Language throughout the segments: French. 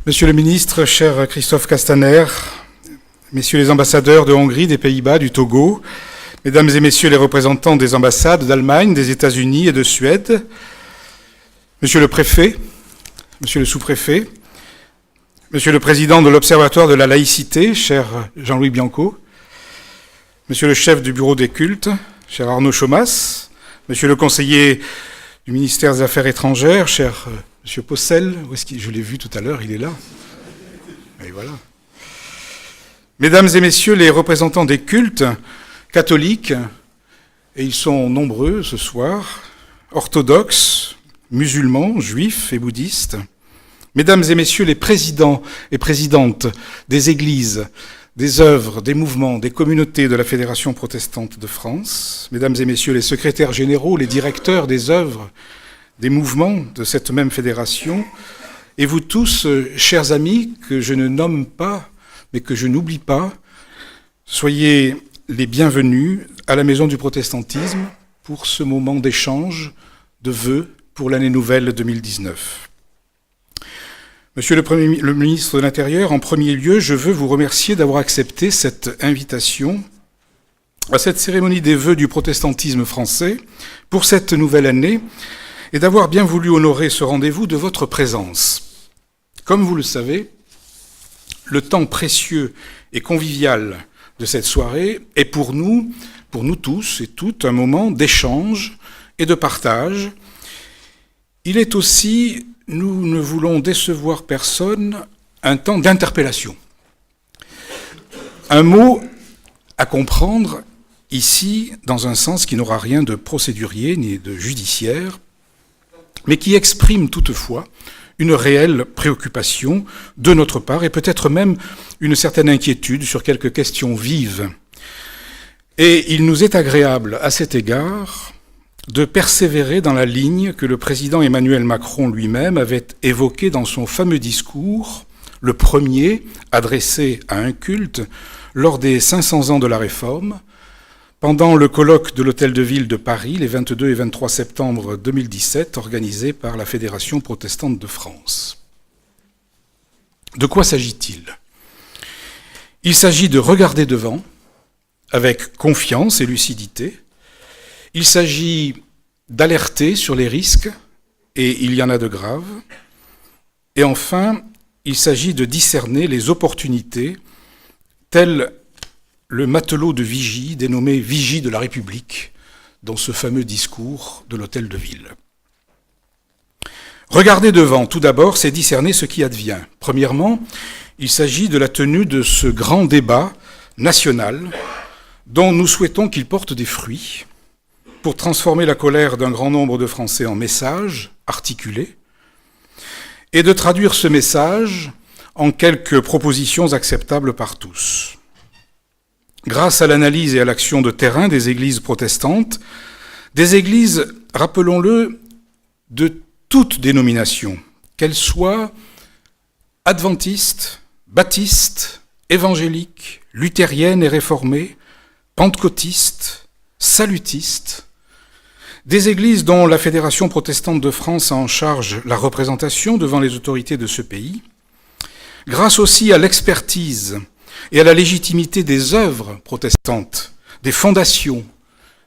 Monsieur le ministre, cher Christophe Castaner, messieurs les ambassadeurs de Hongrie, des Pays-Bas, du Togo, mesdames et messieurs les représentants des ambassades d'Allemagne, des États-Unis et de Suède, monsieur le préfet, monsieur le sous-préfet, monsieur le président de l'Observatoire de la laïcité, cher Jean-Louis Bianco, monsieur le chef du bureau des cultes, cher Arnaud Chomas, monsieur le conseiller du ministère des Affaires étrangères, cher monsieur Possel, où est-ce qu'il... je l'ai vu tout à l'heure, il est là. Et voilà. Mesdames et messieurs les représentants des cultes catholiques, et ils sont nombreux ce soir, orthodoxes, musulmans, juifs et bouddhistes, mesdames et messieurs les présidents et présidentes des églises, des œuvres, des mouvements, des communautés de la Fédération protestante de France, mesdames et messieurs les secrétaires généraux, les directeurs des œuvres, des mouvements de cette même fédération, et vous tous, chers amis, que je ne nomme pas, mais que je n'oublie pas, soyez les bienvenus à la Maison du Protestantisme pour ce moment d'échange, de vœux pour l'année nouvelle 2019. Monsieur le ministre de l'Intérieur, en premier lieu, je veux vous remercier d'avoir accepté cette invitation à cette cérémonie des vœux du protestantisme français pour cette nouvelle année et d'avoir bien voulu honorer ce rendez-vous de votre présence. Comme vous le savez, le temps précieux et convivial de cette soirée est pour nous tous et toutes, un moment d'échange et de partage. Il est aussi, nous ne voulons décevoir personne, un temps d'interpellation. Un mot à comprendre ici dans un sens qui n'aura rien de procédurier ni de judiciaire, mais qui exprime toutefois une réelle préoccupation de notre part et peut-être même une certaine inquiétude sur quelques questions vives. Et il nous est agréable à cet égard de persévérer dans la ligne que le président Emmanuel Macron lui-même avait évoquée dans son fameux discours, le premier adressé à un culte lors des 500 ans de la Réforme, pendant le colloque de l'Hôtel de Ville de Paris, les 22 et 23 septembre 2017, organisé par la Fédération protestante de France. De quoi s'agit-il ? Il s'agit de regarder devant, avec confiance et lucidité. Il s'agit d'alerter sur les risques, et il y en a de graves. Et enfin, il s'agit de discerner les opportunités, telles le matelot de Vigie, dénommé Vigie de la République, dans ce fameux discours de l'Hôtel de Ville. Regarder devant, tout d'abord, c'est discerner ce qui advient. Premièrement, il s'agit de la tenue de ce grand débat national dont nous souhaitons qu'il porte des fruits pour transformer la colère d'un grand nombre de Français en message articulé et de traduire ce message en quelques propositions acceptables par tous. Grâce à l'analyse et à l'action de terrain des églises protestantes, des églises, rappelons-le, de toute dénomination, qu'elles soient adventistes, baptistes, évangéliques, luthériennes et réformées, pentecôtistes, salutistes, des églises dont la Fédération protestante de France a en charge la représentation devant les autorités de ce pays, grâce aussi à l'expertise et à la légitimité des œuvres protestantes, des fondations,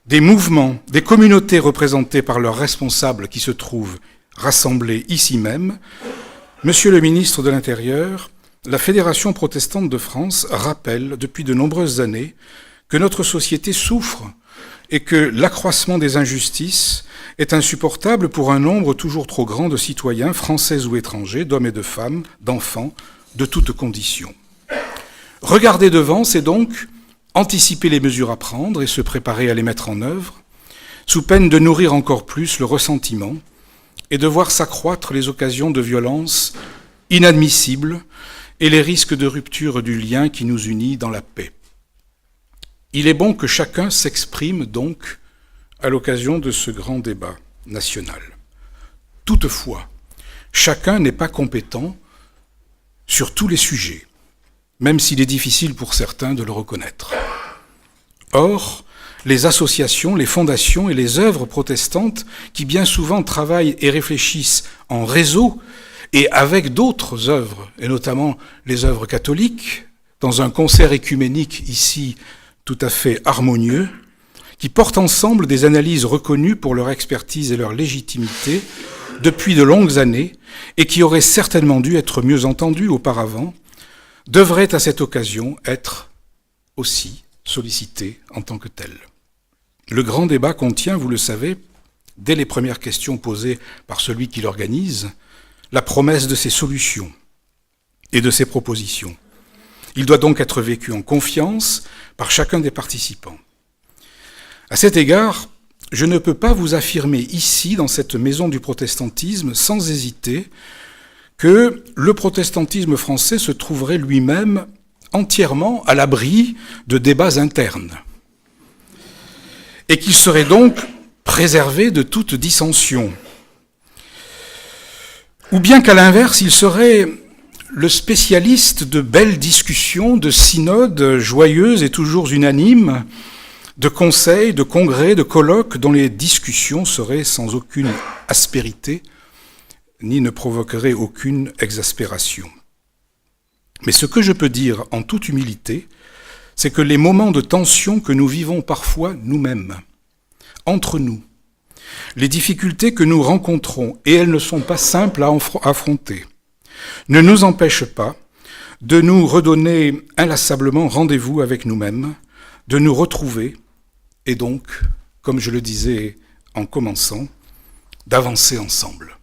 des mouvements, des communautés représentées par leurs responsables qui se trouvent rassemblés ici même, Monsieur le ministre de l'Intérieur, la Fédération protestante de France rappelle depuis de nombreuses années que notre société souffre et que l'accroissement des injustices est insupportable pour un nombre toujours trop grand de citoyens, français ou étrangers, d'hommes et de femmes, d'enfants, de toutes conditions. Regarder devant, c'est donc anticiper les mesures à prendre et se préparer à les mettre en œuvre, sous peine de nourrir encore plus le ressentiment et de voir s'accroître les occasions de violence inadmissibles et les risques de rupture du lien qui nous unit dans la paix. Il est bon que chacun s'exprime donc à l'occasion de ce grand débat national. Toutefois, chacun n'est pas compétent sur tous les sujets, même s'il est difficile pour certains de le reconnaître. Or, les associations, les fondations et les œuvres protestantes, qui bien souvent travaillent et réfléchissent en réseau et avec d'autres œuvres, et notamment les œuvres catholiques, dans un concert écuménique ici tout à fait harmonieux, qui portent ensemble des analyses reconnues pour leur expertise et leur légitimité depuis de longues années, et qui auraient certainement dû être mieux entendues auparavant, devraient à cette occasion être aussi sollicités en tant que tels. Le grand débat contient, vous le savez, dès les premières questions posées par celui qui l'organise, la promesse de ses solutions et de ses propositions. Il doit donc être vécu en confiance par chacun des participants. À cet égard, je ne peux pas vous affirmer ici, dans cette maison du protestantisme, sans hésiter, que le protestantisme français se trouverait lui-même entièrement à l'abri de débats internes, et qu'il serait donc préservé de toute dissension. Ou bien qu'à l'inverse, il serait le spécialiste de belles discussions, de synodes joyeuses et toujours unanimes, de conseils, de congrès, de colloques dont les discussions seraient sans aucune aspérité, ni ne provoqueraient aucune exaspération. Mais ce que je peux dire en toute humilité, c'est que les moments de tension que nous vivons parfois nous-mêmes, entre nous, les difficultés que nous rencontrons, et elles ne sont pas simples à affronter, ne nous empêchent pas de nous redonner inlassablement rendez-vous avec nous-mêmes, de nous retrouver, et donc, comme je le disais en commençant, d'avancer ensemble.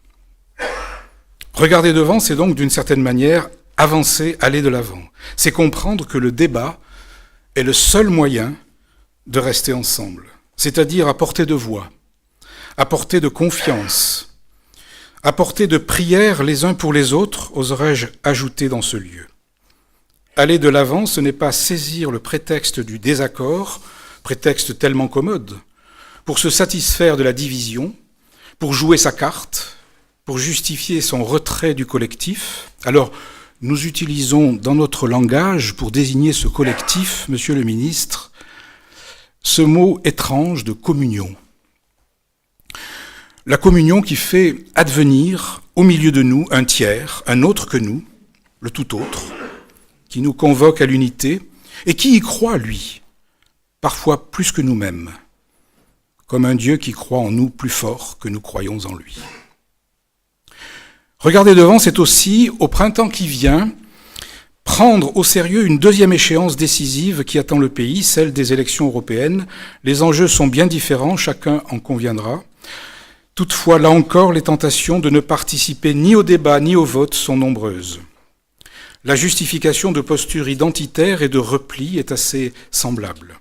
Regarder devant, c'est donc d'une certaine manière avancer, aller de l'avant. C'est comprendre que le débat est le seul moyen de rester ensemble, c'est-à-dire à portée de voix, à portée de confiance, à portée de prière les uns pour les autres, oserais-je ajouter dans ce lieu. Aller de l'avant, ce n'est pas saisir le prétexte du désaccord, prétexte tellement commode, pour se satisfaire de la division, pour jouer sa carte, pour justifier son retrait du collectif. Alors, nous utilisons dans notre langage, pour désigner ce collectif, monsieur le ministre, ce mot étrange de communion. La communion qui fait advenir au milieu de nous un tiers, un autre que nous, le tout autre, qui nous convoque à l'unité et qui y croit, lui, parfois plus que nous-mêmes, comme un Dieu qui croit en nous plus fort que nous croyons en lui. Regarder devant, c'est aussi, au printemps qui vient, prendre au sérieux une deuxième échéance décisive qui attend le pays, celle des élections européennes. Les enjeux sont bien différents, chacun en conviendra. Toutefois, là encore, les tentations de ne participer ni au débat ni au vote sont nombreuses. La justification de postures identitaires et de repli est assez semblable.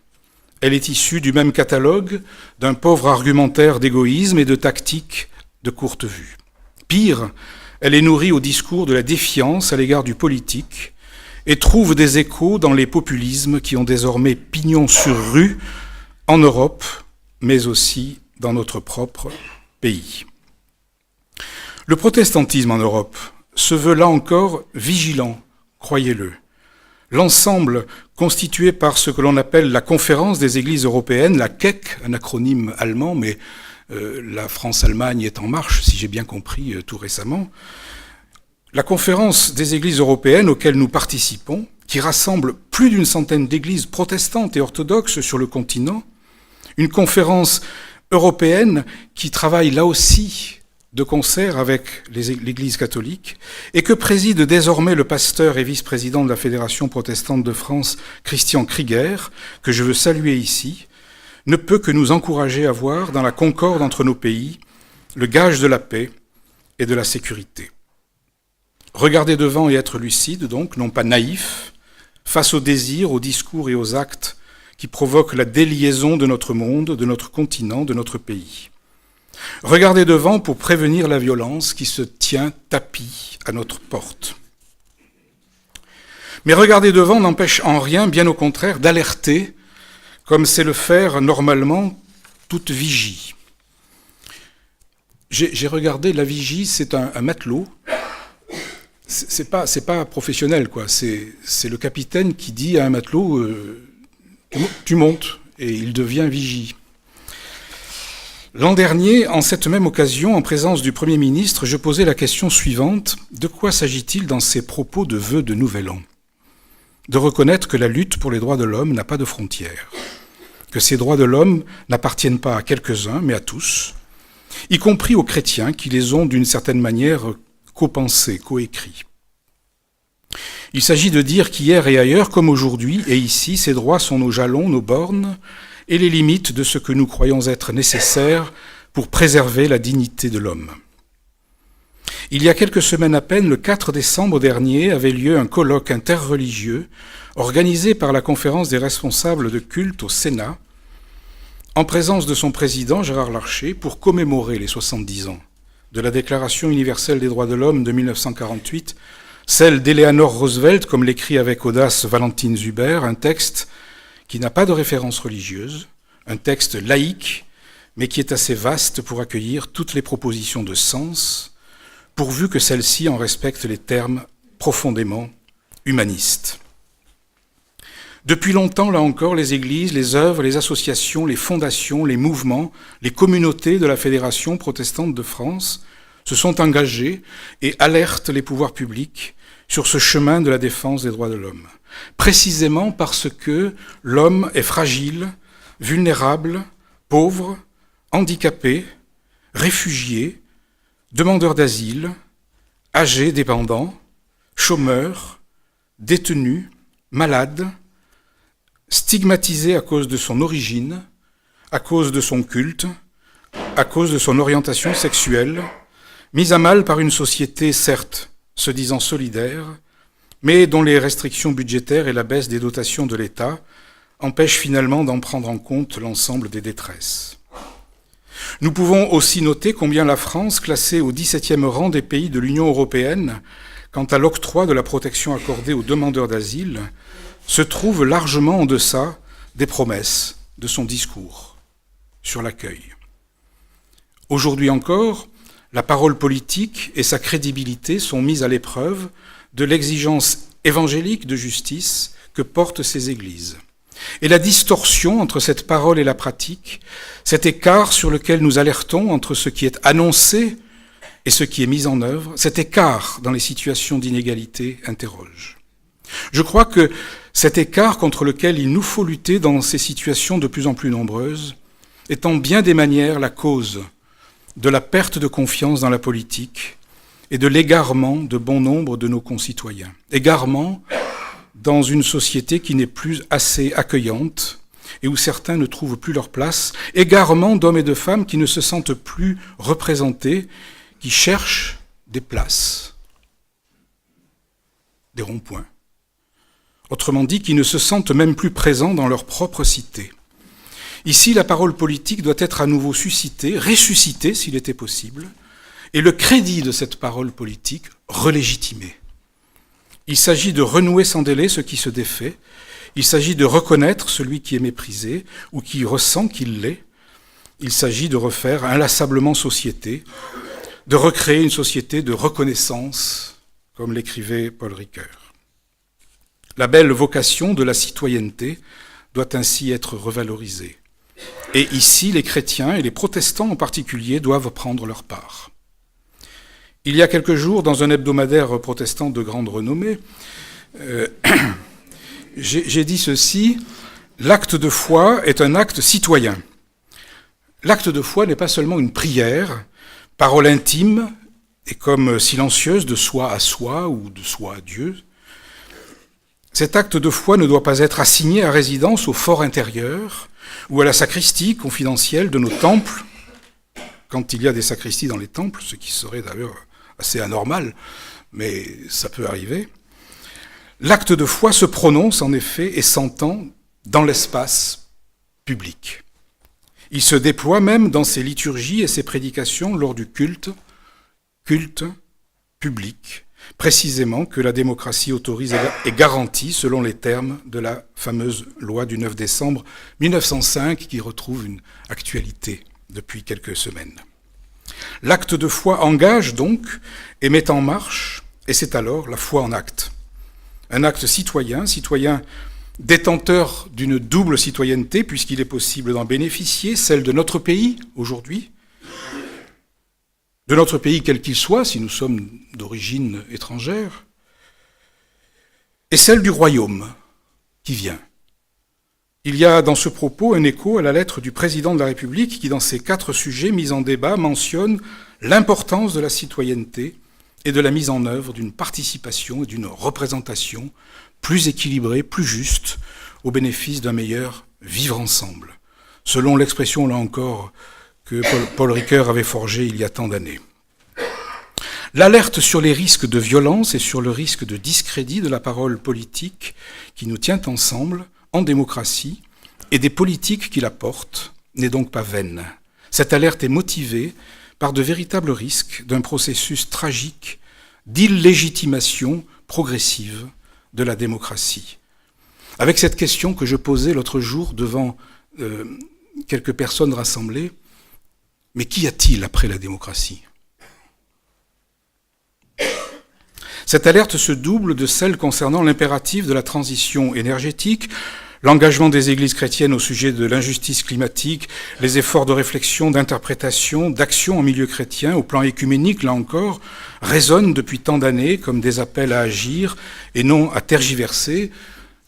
Elle est issue du même catalogue, d'un pauvre argumentaire d'égoïsme et de tactique de courte vue. Pire, elle est nourrie au discours de la défiance à l'égard du politique et trouve des échos dans les populismes qui ont désormais pignon sur rue en Europe, mais aussi dans notre propre pays. Le protestantisme en Europe se veut là encore vigilant, croyez-le. L'ensemble constitué par ce que l'on appelle la Conférence des Églises européennes, la CEC, un acronyme allemand, mais la France-Allemagne est en marche, si j'ai bien compris tout récemment. La Conférence des Églises européennes auxquelles nous participons, qui rassemble plus d'une centaine d'églises protestantes et orthodoxes sur le continent, une conférence européenne qui travaille là aussi de concert avec l'Église catholique, et que préside désormais le pasteur et vice-président de la Fédération protestante de France, Christian Krieger, que je veux saluer ici, ne peut que nous encourager à voir dans la concorde entre nos pays le gage de la paix et de la sécurité. Regarder devant et être lucide, donc, non pas naïf, face aux désirs, aux discours et aux actes qui provoquent la déliaison de notre monde, de notre continent, de notre pays. Regarder devant pour prévenir la violence qui se tient tapie à notre porte. Mais regarder devant n'empêche en rien, bien au contraire, d'alerter, comme c'est le faire normalement toute vigie. J'ai regardé, la vigie, c'est un matelot. C'est pas professionnel, quoi. C'est le capitaine qui dit à un matelot tu montes, et il devient vigie. L'an dernier, en cette même occasion, en présence du Premier ministre, je posais la question suivante. De quoi s'agit-il dans ces propos de vœux de Nouvel An ? De reconnaître que la lutte pour les droits de l'homme n'a pas de frontières, que ces droits de l'homme n'appartiennent pas à quelques-uns, mais à tous, y compris aux chrétiens qui les ont d'une certaine manière copensés, coécrits. Il s'agit de dire qu'hier et ailleurs, comme aujourd'hui et ici, ces droits sont nos jalons, nos bornes et les limites de ce que nous croyons être nécessaire pour préserver la dignité de l'homme. Il y a quelques semaines à peine, le 4 décembre dernier, avait lieu un colloque interreligieux organisé par la Conférence des responsables de culte au Sénat, en présence de son président Gérard Larcher, pour commémorer les 70 ans de la Déclaration universelle des droits de l'homme de 1948, celle d'Eleanor Roosevelt, comme l'écrit avec audace Valentine Zuber, un texte qui n'a pas de référence religieuse, un texte laïque, mais qui est assez vaste pour accueillir toutes les propositions de sens, pourvu que celles-ci en respectent les termes profondément humanistes. Depuis longtemps, là encore, les églises, les œuvres, les associations, les fondations, les mouvements, les communautés de la Fédération protestante de France se sont engagés et alertent les pouvoirs publics sur ce chemin de la défense des droits de l'homme, précisément parce que l'homme est fragile, vulnérable, pauvre, handicapé, réfugié, demandeur d'asile, âgé, dépendant, chômeur, détenu, malade, stigmatisé à cause de son origine, à cause de son culte, à cause de son orientation sexuelle, mis à mal par une société, certes, se disant solidaire, mais dont les restrictions budgétaires et la baisse des dotations de l'État empêchent finalement d'en prendre en compte l'ensemble des détresses. Nous pouvons aussi noter combien la France, classée au 17e rang des pays de l'Union européenne quant à l'octroi de la protection accordée aux demandeurs d'asile, se trouve largement en deçà des promesses de son discours sur l'accueil. Aujourd'hui encore, la parole politique et sa crédibilité sont mises à l'épreuve de l'exigence évangélique de justice que portent ces églises. Et la distorsion entre cette parole et la pratique, cet écart sur lequel nous alertons entre ce qui est annoncé et ce qui est mis en œuvre, cet écart dans les situations d'inégalité interroge. Je crois que cet écart contre lequel il nous faut lutter dans ces situations de plus en plus nombreuses est en bien des manières la cause de la perte de confiance dans la politique et de l'égarement de bon nombre de nos concitoyens. Égarement dans une société qui n'est plus assez accueillante et où certains ne trouvent plus leur place. Égarement d'hommes et de femmes qui ne se sentent plus représentés, qui cherchent des places, des ronds-points. Autrement dit, qui ne se sentent même plus présents dans leur propre cité. Ici, la parole politique doit être à nouveau suscitée, ressuscitée s'il était possible, et le crédit de cette parole politique relégitimé. Il s'agit de renouer sans délai ce qui se défait, il s'agit de reconnaître celui qui est méprisé ou qui ressent qu'il l'est, il s'agit de refaire inlassablement société, de recréer une société de reconnaissance, comme l'écrivait Paul Ricoeur. La belle vocation de la citoyenneté doit ainsi être revalorisée. Et ici, les chrétiens et les protestants en particulier doivent prendre leur part. Il y a quelques jours, dans un hebdomadaire protestant de grande renommée, j'ai dit ceci: l'acte de foi est un acte citoyen. L'acte de foi n'est pas seulement une prière, parole intime et comme silencieuse de soi à soi ou de soi à Dieu. Cet acte de foi ne doit pas être assigné à résidence au fort intérieur ou à la sacristie confidentielle de nos temples, quand il y a des sacristies dans les temples, ce qui serait d'ailleurs assez anormal, mais ça peut arriver. L'acte de foi se prononce en effet et s'entend dans l'espace public. Il se déploie même dans ses liturgies et ses prédications lors du culte public, précisément que la démocratie autorise et garantit selon les termes de la fameuse loi du 9 décembre 1905 qui retrouve une actualité depuis quelques semaines. L'acte de foi engage donc et met en marche, et c'est alors la foi en acte. Un acte citoyen détenteur d'une double citoyenneté, puisqu'il est possible d'en bénéficier, celle de notre pays aujourd'hui, de notre pays quel qu'il soit, si nous sommes d'origine étrangère, et celle du royaume qui vient. Il y a dans ce propos un écho à la lettre du président de la République qui, dans ces 4 sujets mis en débat, mentionne l'importance de la citoyenneté et de la mise en œuvre d'une participation et d'une représentation plus équilibrée, plus juste, au bénéfice d'un meilleur vivre ensemble, selon l'expression, là encore, que Paul Ricoeur avait forgée il y a tant d'années. L'alerte sur les risques de violence et sur le risque de discrédit de la parole politique qui nous tient ensemble en démocratie et des politiques qui la portent n'est donc pas vaine. Cette alerte est motivée par de véritables risques d'un processus tragique d'illégitimation progressive de la démocratie. Avec cette question que je posais l'autre jour devant quelques personnes rassemblées, mais qu'y a-t-il après la démocratie ? Cette alerte se double de celle concernant l'impératif de la transition énergétique, l'engagement des églises chrétiennes au sujet de l'injustice climatique, les efforts de réflexion, d'interprétation, d'action en milieu chrétien, au plan écuménique, là encore, résonnent depuis tant d'années comme des appels à agir et non à tergiverser.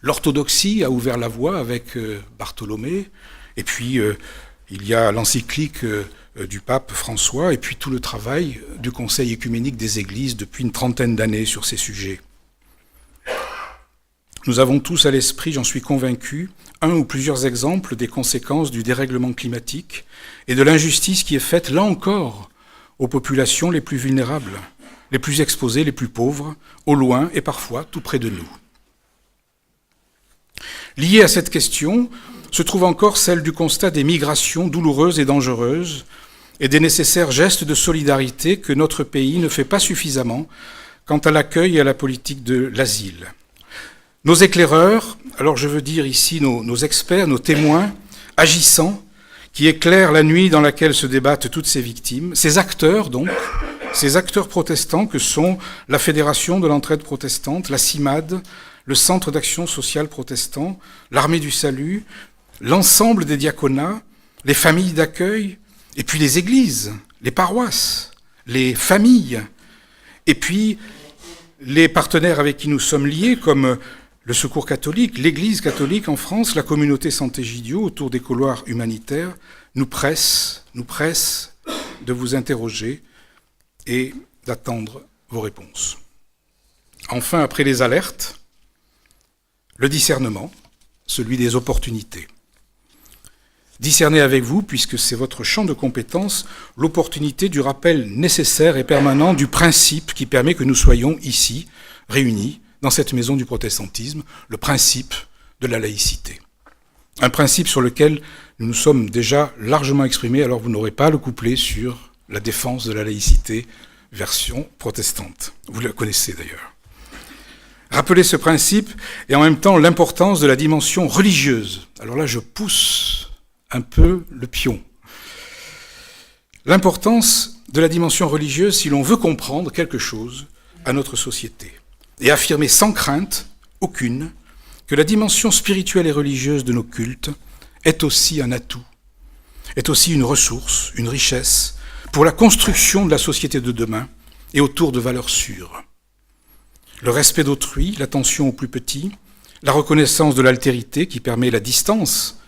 L'orthodoxie a ouvert la voie avec Bartholomée, et puis il y a l'encyclique du pape François, et puis tout le travail du Conseil écuménique des Églises depuis une 30aine d'années sur ces sujets. Nous avons tous à l'esprit, j'en suis convaincu, un ou plusieurs exemples des conséquences du dérèglement climatique et de l'injustice qui est faite, là encore, aux populations les plus vulnérables, les plus exposées, les plus pauvres, au loin et parfois tout près de nous. Liée à cette question se trouve encore celle du constat des migrations douloureuses et dangereuses et des nécessaires gestes de solidarité que notre pays ne fait pas suffisamment quant à l'accueil et à la politique de l'asile. Nos éclaireurs, alors je veux dire ici nos experts, nos témoins, agissants, qui éclairent la nuit dans laquelle se débattent toutes ces victimes, ces acteurs donc, ces acteurs protestants que sont la Fédération de l'entraide protestante, la CIMAD, le Centre d'action sociale protestant, l'Armée du Salut, l'ensemble des diaconats, les familles d'accueil, et puis les églises, les paroisses, les familles, et puis les partenaires avec qui nous sommes liés, comme le Secours catholique, l'Église catholique en France, la communauté Sant'Egidio autour des couloirs humanitaires, nous pressent de vous interroger et d'attendre vos réponses. Enfin, après les alertes, le discernement, celui des opportunités. Discernez avec vous, puisque c'est votre champ de compétence, l'opportunité du rappel nécessaire et permanent du principe qui permet que nous soyons ici, réunis, dans cette maison du protestantisme, le principe de la laïcité. Un principe sur lequel nous nous sommes déjà largement exprimés, alors vous n'aurez pas à le coupler sur la défense de la laïcité, version protestante. Vous le connaissez d'ailleurs. Rappelez ce principe et en même temps l'importance de la dimension religieuse. Alors là, je pousse un peu le pion. L'importance de la dimension religieuse si l'on veut comprendre quelque chose à notre société et affirmer sans crainte aucune que la dimension spirituelle et religieuse de nos cultes est aussi un atout, est aussi une ressource, une richesse pour la construction de la société de demain et autour de valeurs sûres. Le respect d'autrui, l'attention aux plus petits, la reconnaissance de l'altérité qui permet la distance,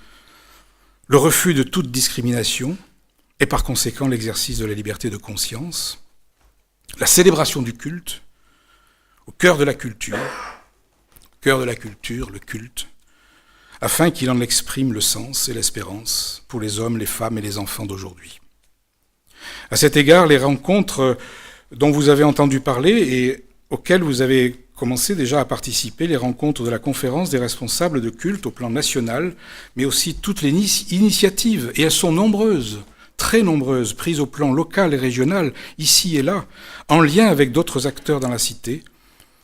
le refus de toute discrimination et par conséquent l'exercice de la liberté de conscience, la célébration du culte, au cœur de la culture, le culte, afin qu'il en exprime le sens et l'espérance pour les hommes, les femmes et les enfants d'aujourd'hui. À cet égard, les rencontres dont vous avez entendu parler et auxquelles vous avez commencé déjà à participer, les rencontres de la conférence des responsables de culte au plan national, mais aussi toutes les initiatives, et elles sont nombreuses, très nombreuses, prises au plan local et régional, ici et là, en lien avec d'autres acteurs dans la cité,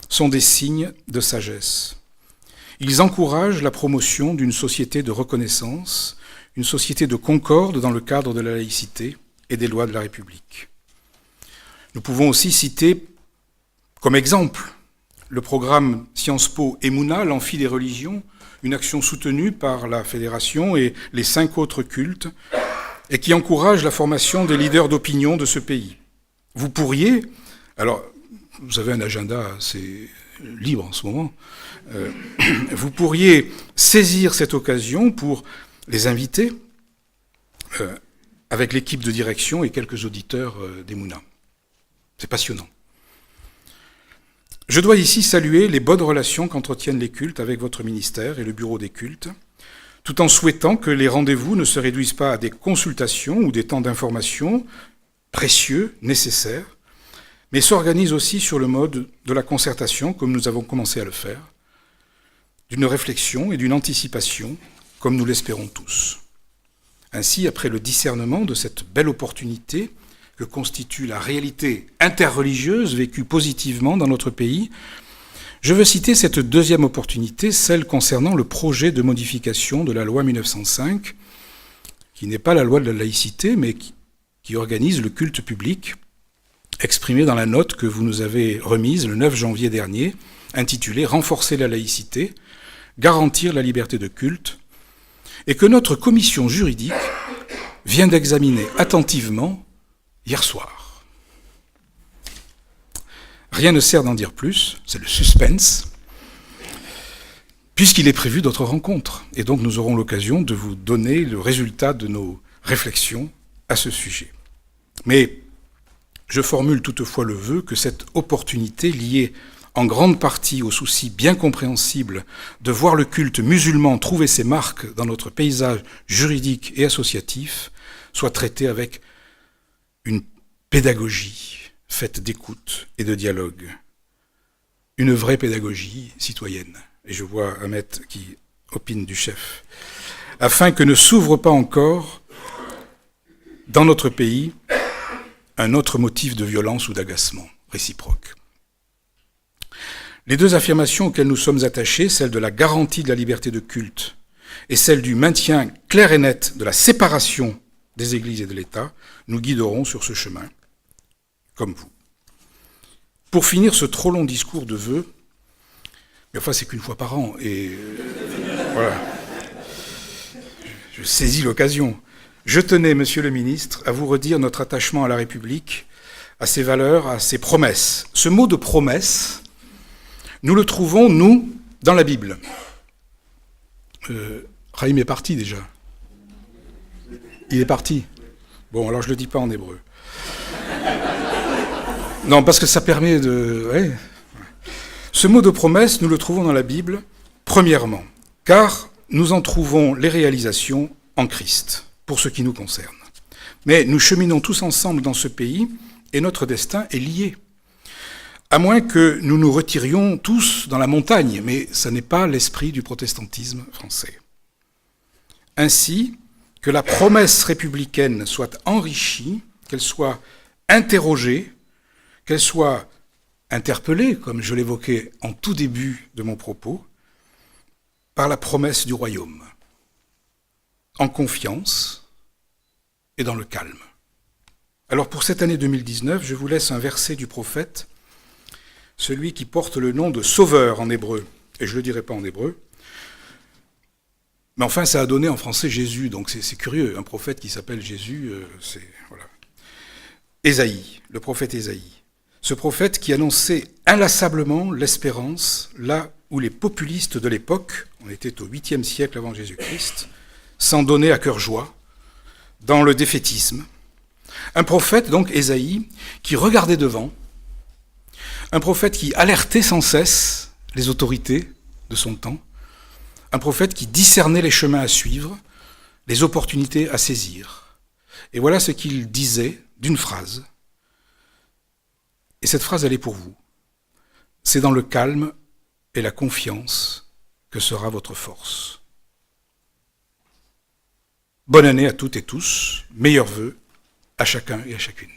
sont des signes de sagesse. Ils encouragent la promotion d'une société de reconnaissance, une société de concorde dans le cadre de la laïcité et des lois de la République. Nous pouvons aussi citer comme exemple le programme Sciences Po Emouna, l'Amphi des religions, une action soutenue par la Fédération et les 5 autres cultes, et qui encourage la formation des leaders d'opinion de ce pays. Vous pourriez, alors vous avez un agenda assez libre en ce moment, vous pourriez saisir cette occasion pour les inviter avec l'équipe de direction et quelques auditeurs d'Emouna. C'est passionnant. Je dois ici saluer les bonnes relations qu'entretiennent les cultes avec votre ministère et le bureau des cultes, tout en souhaitant que les rendez-vous ne se réduisent pas à des consultations ou des temps d'information précieux, nécessaires, mais s'organisent aussi sur le mode de la concertation, comme nous avons commencé à le faire, d'une réflexion et d'une anticipation, comme nous l'espérons tous. Ainsi, après le discernement de cette belle opportunité que constitue la réalité interreligieuse vécue positivement dans notre pays, je veux citer cette deuxième opportunité, celle concernant le projet de modification de la loi 1905, qui n'est pas la loi de la laïcité, mais qui organise le culte public, exprimé dans la note que vous nous avez remise le 9 janvier dernier, intitulée « Renforcer la laïcité, garantir la liberté de culte », et que notre commission juridique vient d'examiner attentivement hier soir. Rien ne sert d'en dire plus, c'est le suspense, puisqu'il est prévu d'autres rencontres. Et donc nous aurons l'occasion de vous donner le résultat de nos réflexions à ce sujet. Mais je formule toutefois le vœu que cette opportunité, liée en grande partie au souci bien compréhensible de voir le culte musulman trouver ses marques dans notre paysage juridique et associatif, soit traitée avec une pédagogie faite d'écoute et de dialogue. Une vraie pédagogie citoyenne. Et je vois Ahmet qui opine du chef. Afin que ne s'ouvre pas encore, dans notre pays, un autre motif de violence ou d'agacement réciproque. Les deux affirmations auxquelles nous sommes attachés, celle de la garantie de la liberté de culte et celle du maintien clair et net de la séparation des églises et de l'État, nous guideront sur ce chemin, comme vous. Pour finir ce trop long discours de vœux, mais enfin c'est qu'une fois par an, et voilà, je saisis l'occasion. Je tenais, Monsieur le Ministre, à vous redire notre attachement à la République, à ses valeurs, à ses promesses. Ce mot de promesse, nous le trouvons, nous, dans la Bible. Raïm est parti déjà. Il est parti. Bon, alors je ne le dis pas en hébreu. Non, parce que ça permet de... Ouais. Ce mot de promesse, nous le trouvons dans la Bible, premièrement, car nous en trouvons les réalisations en Christ, pour ce qui nous concerne. Mais nous cheminons tous ensemble dans ce pays, et notre destin est lié. À moins que nous nous retirions tous dans la montagne, mais ce n'est pas l'esprit du protestantisme français. Ainsi, que la promesse républicaine soit enrichie, qu'elle soit interrogée, qu'elle soit interpellée, comme je l'évoquais en tout début de mon propos, par la promesse du royaume, en confiance et dans le calme. Alors pour cette année 2019, je vous laisse un verset du prophète, celui qui porte le nom de Sauveur en hébreu, et je ne le dirai pas en hébreu, mais enfin ça a donné en français Jésus, donc c'est curieux, un prophète qui s'appelle Jésus, c'est... Voilà. Ésaïe, le prophète Ésaïe. Ce prophète qui annonçait inlassablement l'espérance là où les populistes de l'époque, on était au 8e siècle avant Jésus-Christ, s'en donnaient à cœur joie, dans le défaitisme. Un prophète, donc Ésaïe, qui regardait devant, un prophète qui alertait sans cesse les autorités de son temps, un prophète qui discernait les chemins à suivre, les opportunités à saisir. Et voilà ce qu'il disait d'une phrase. Et cette phrase, elle est pour vous. C'est dans le calme et la confiance que sera votre force. Bonne année à toutes et tous, meilleurs vœux à chacun et à chacune.